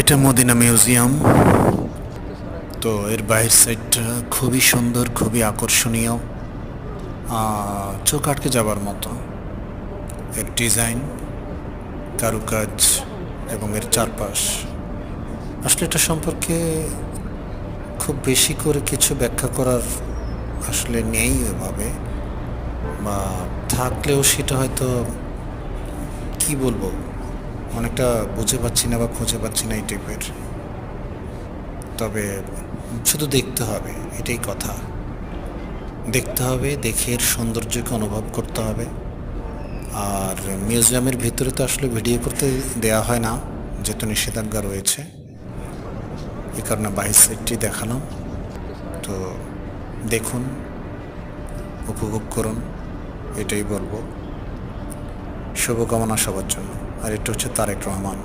এটা Medina museum. তো এর বাইরের সাইডটা খুবই সুন্দর, খুবই আকর্ষণীয়, চোখ আটকে যাবার মতো। এর ডিজাইন, কারুকাজ এবং এর চারপাশ, আসলে এটা সম্পর্কে খুব বেশি করে কিছু ব্যাখ্যা করার আসলে নেই এভাবে, বা থাকলেও সেটা হয়তো কি বলবো, অনেকটা বুঝে পাচ্ছি না বা খুঁজে পাচ্ছি না এই টাইপের। তবে শুধু দেখতে হবে, এটাই কথা। দেখতে হবে, দেখে এর সৌন্দর্যকে অনুভব করতে হবে। আর মিউজিয়ামের ভিতরে তো আসলে ভিডিও করতে দেয়া হয় না, যেহেতু নিষেধাজ্ঞা রয়েছে। এ কারণে বাইরের সাইডটি দেখালাম। তো দেখুন, উপভোগ করুন, এটাই বলবো। শুভকামনা সবার জন্য। আর এটা হচ্ছে তারেক রহমান।